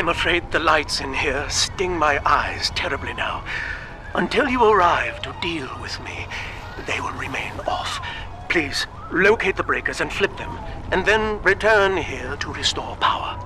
I'm afraid the lights in here sting my eyes terribly now. Until you arrive to deal with me, they will remain off. Please, locate the breakers and flip them, and then return here to restore power.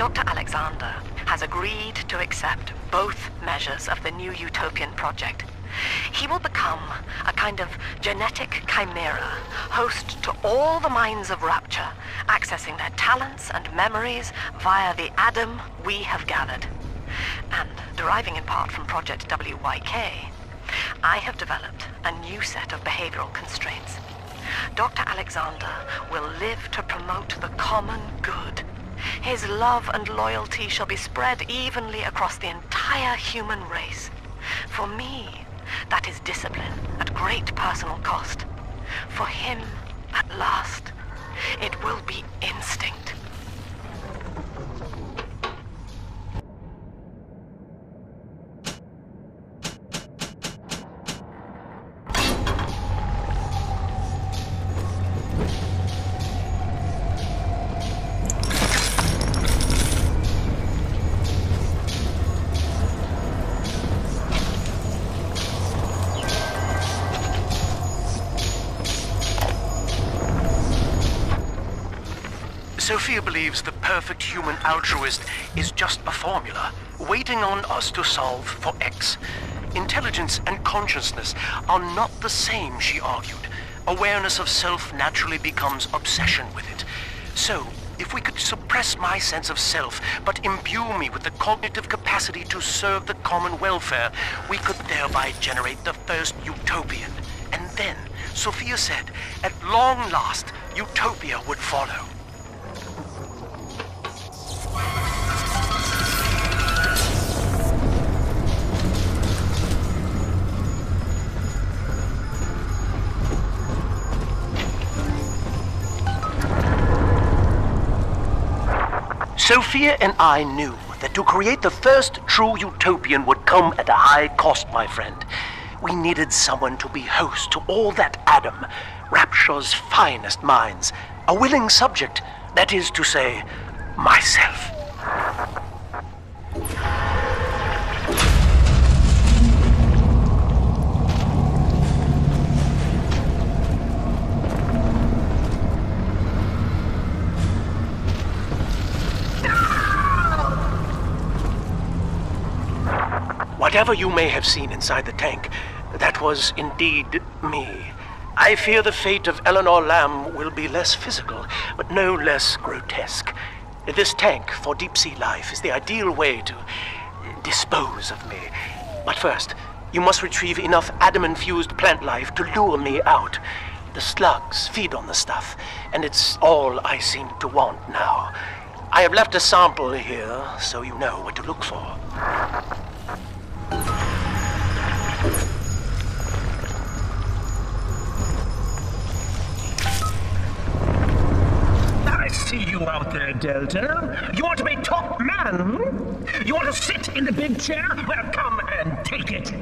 Dr. Alexander has agreed to accept both measures of the new utopian project. He will become a kind of genetic chimera, host to all the minds of Rapture, accessing their talents and memories via the Adam we have gathered. And deriving in part from Project WYK, I have developed a new set of behavioral constraints. Dr. Alexander will live to promote the common good. His love and loyalty shall be spread evenly across the entire human race. For me, that is discipline at great personal cost. For him, at last, it will be instinct. Sophia believes the perfect human altruist is just a formula, waiting on us to solve for X. Intelligence and consciousness are not the same, she argued. Awareness of self naturally becomes obsession with it. So, if we could suppress my sense of self, but imbue me with the cognitive capacity to serve the common welfare, we could thereby generate the first utopian. And then, Sophia said, at long last, utopia would follow. Sophia and I knew that to create the first true utopian would come at a high cost, my friend. We needed someone to be host to all that Adam, Rapture's finest minds, A willing subject, that is to say, myself. Whatever you may have seen inside the tank, that was indeed me. I fear the fate of Eleanor Lamb will be less physical, but no less grotesque. This tank for deep-sea life is the ideal way to dispose of me. But first, you must retrieve enough Adam-infused plant life to lure me out. The slugs feed on the stuff, and it's all I seem to want now. I have left a sample here, so you know what to look for. I see you out there, Delta. You want to be top man, hmm? You want to sit in the big chair? Well, come and take it.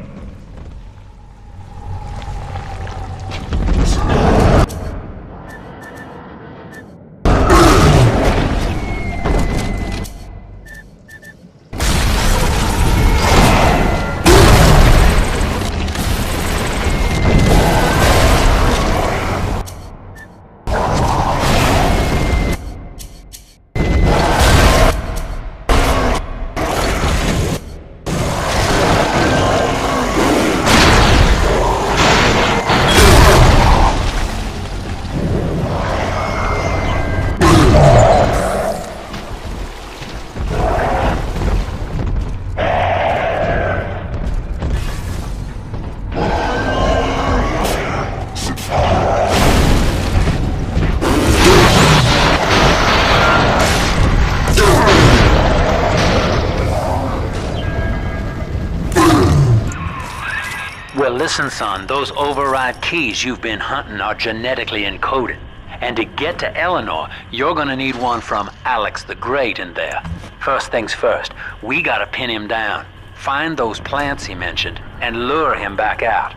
Well, listen, son, those override keys you've been hunting are genetically encoded. And to get to Eleanor, you're gonna need one from Alex the Great in there. First things first, we gotta pin him down. Find those plants he mentioned, and lure him back out.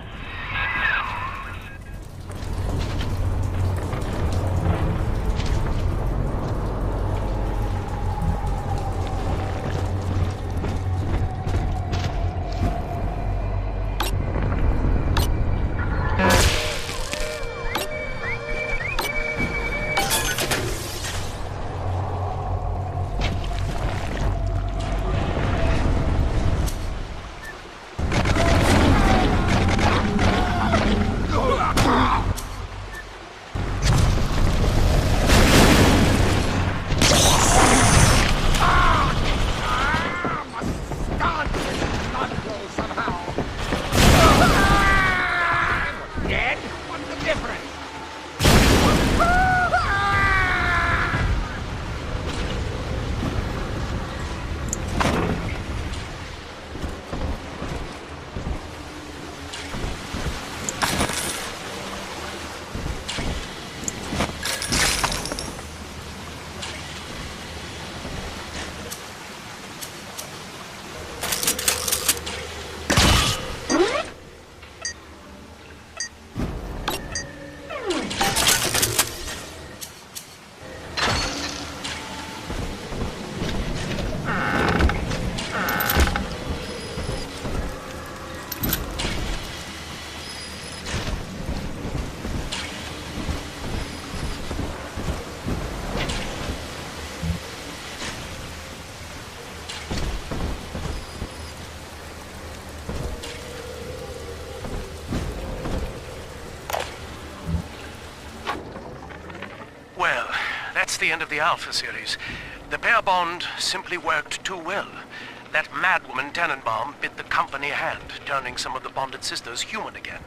That's the end of the Alpha series. The pair bond simply worked too well. That madwoman Tannenbaum bit the company hand, turning some of the bonded sisters human again.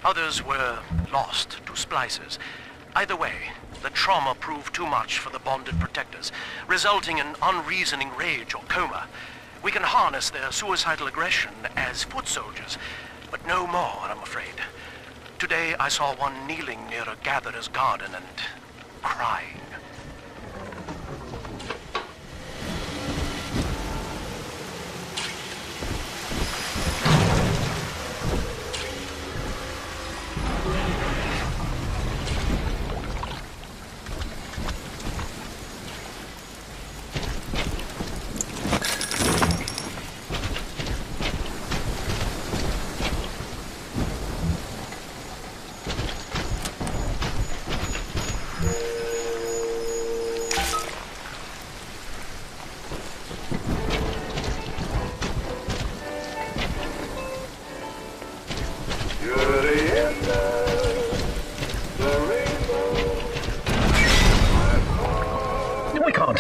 Others were lost to splicers. Either way, the trauma proved too much for the bonded protectors, resulting in unreasoning rage or coma. We can harness their suicidal aggression as foot soldiers, but no more, I'm afraid. Today I saw one kneeling near a gatherer's garden and crying.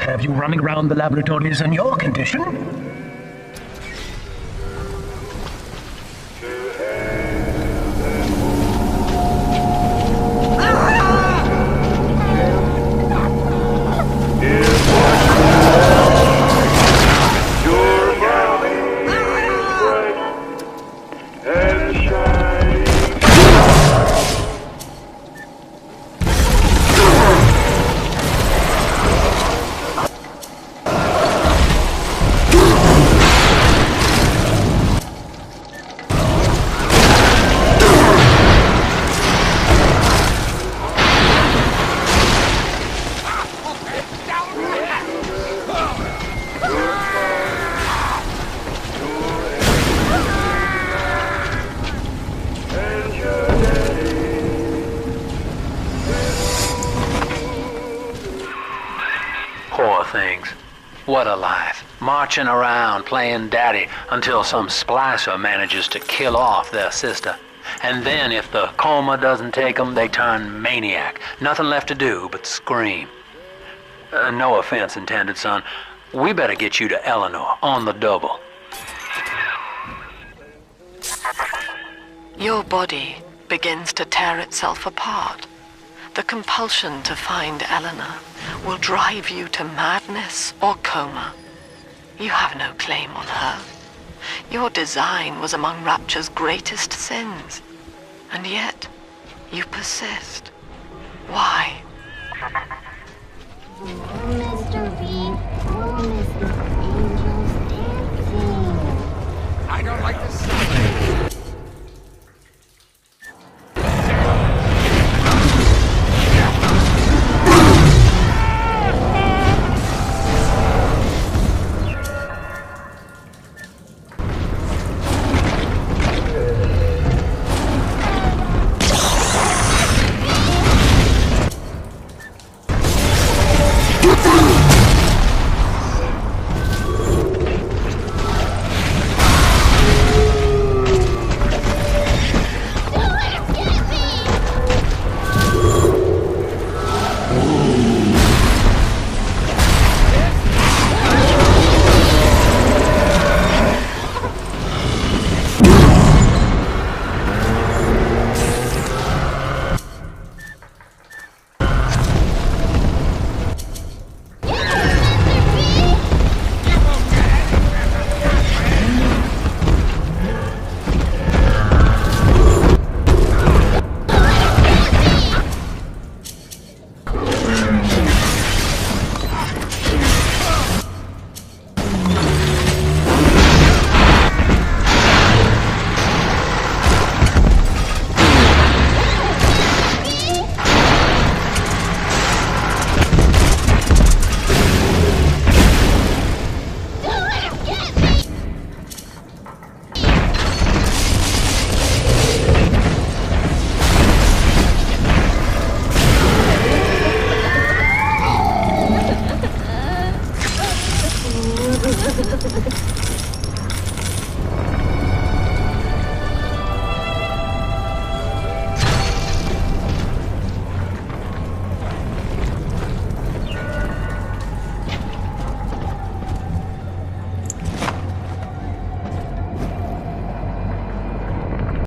have you running around the laboratories in your condition. Poor things. What a life. Marching around, playing daddy, until some splicer manages to kill off their sister. And then if the coma doesn't take them, they turn maniac. Nothing left to do but scream. No offense intended, son. We better get you to Eleanor, on the double. Your body begins to tear itself apart. The compulsion to find Eleanor will drive you to madness or coma. You have no claim on her. Your design was among Rapture's greatest sins. And yet, you persist. Why? Mr. B,